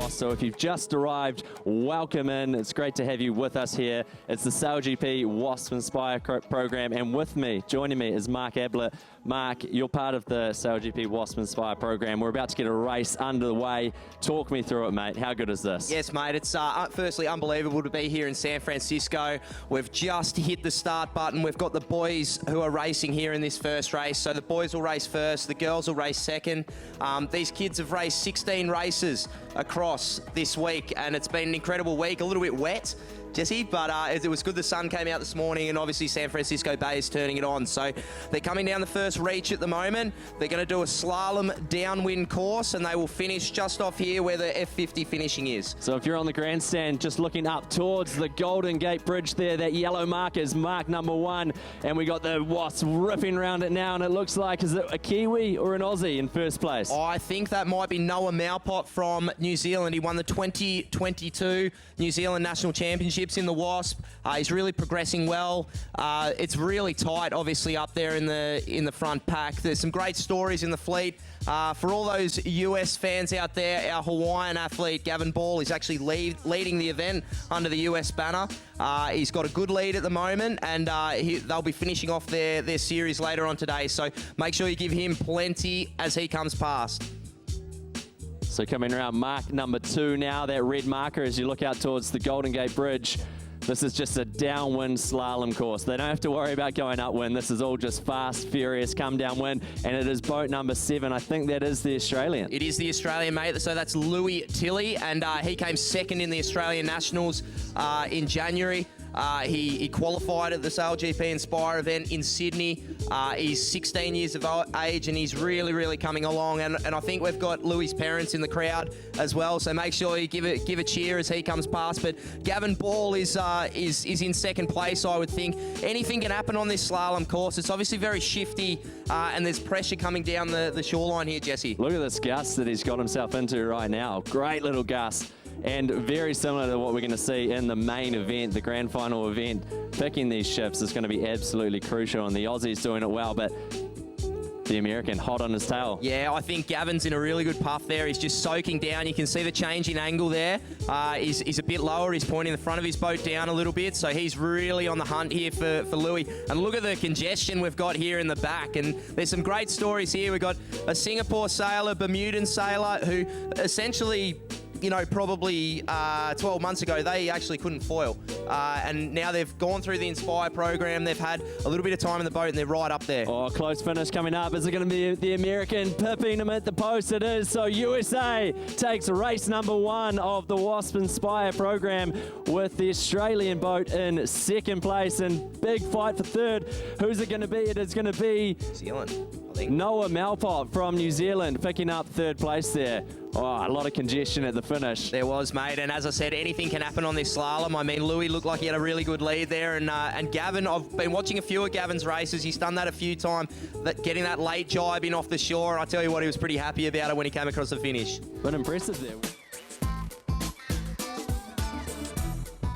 WASZP. So if you've just arrived, welcome in. It's great to have you with us here. It's the SailGP WASZP Inspire program, and with me, joining me, is Mark Ablett. Mark, you're part of the SailGP WASZP Inspire program. We're about to get a race under the way. Talk me through it, mate. How good is this? Yes, mate. It's firstly unbelievable to be here in San Francisco. We've just hit the start button. We've got the boys who are racing here in this first race. So the boys will race first, the girls will race second. These kids have raced 16 races across this week, and it's been an incredible week. A little bit wet, Jesse, but it was good the sun came out this morning, and obviously San Francisco Bay is turning it on. So they're coming down the first reach at the moment. They're going to do a slalom downwind course, and they will finish just off here where the F50 finishing is. So if you're on the grandstand just looking up towards the Golden Gate Bridge there, that yellow mark is mark number 1, and we got the WASZP ripping around it now, and it looks like, is it a Kiwi or an Aussie in first place? I think that might be Noah Malpot from New Zealand. He won the 2022 New Zealand National Championship in the WASZP. He's really progressing well. It's really tight, obviously, up there in the front pack. There's some great stories in the fleet. For all those US fans out there, our Hawaiian athlete Gavin Ball is actually leading the event under the US banner. He's got a good lead at the moment, and they'll be finishing off their series later on today. So make sure you give him plenty as he comes past. So coming around mark number 2 now, that red marker as you look out towards the Golden Gate Bridge. This is just a downwind slalom course. They don't have to worry about going upwind. This is all just fast, furious, come downwind, and it is boat number 7. I think that is the Australian. It is the Australian, mate. So that's Louis Tilley, and he came second in the Australian Nationals in January. He qualified at the SailGP Inspire event in Sydney. He's 16 years of age, and he's really coming along. And I think we've got Louis' parents in the crowd as well. So make sure you give a cheer as he comes past. But Gavin Ball is in second place. I would think anything can happen on this slalom course. It's obviously very shifty, and there's pressure coming down the shoreline here, Jesse. Look at this gust that he's got himself into right now. Great little gust. And very similar to what we're going to see in the main event, the grand final event. Picking these ships is going to be absolutely crucial, and the Aussie's doing it well, but the American hot on his tail. Yeah, I think Gavin's in a really good puff there. He's just soaking down. You can see the change in angle there. He's a bit lower. He's pointing the front of his boat down a little bit, so he's really on the hunt here for Louis. And look at the congestion we've got here in the back, and there's some great stories here. We've got a Singapore sailor, Bermudan sailor, who essentially, you know, probably 12 months ago, they actually couldn't foil. And now they've gone through the Inspire program. They've had a little bit of time in the boat, and they're right up there. Oh, close finish coming up. Is it going to be the American pipping him at the post? It is. So USA takes race number 1 of the WASZP Inspire program with the Australian boat in second place, and big fight for third. Who's it going to be? It is going to be New Zealand, I think. Noah Malpot from New Zealand picking up third place there. Oh, a lot of congestion at the finish. There was, mate, and as I said, anything can happen on this slalom. I mean, Louis looked like he had a really good lead there, and Gavin, I've been watching a few of Gavin's races. He's done that a few times, getting that late jibe in off the shore. I tell you what, he was pretty happy about it when he came across the finish. But impressive there.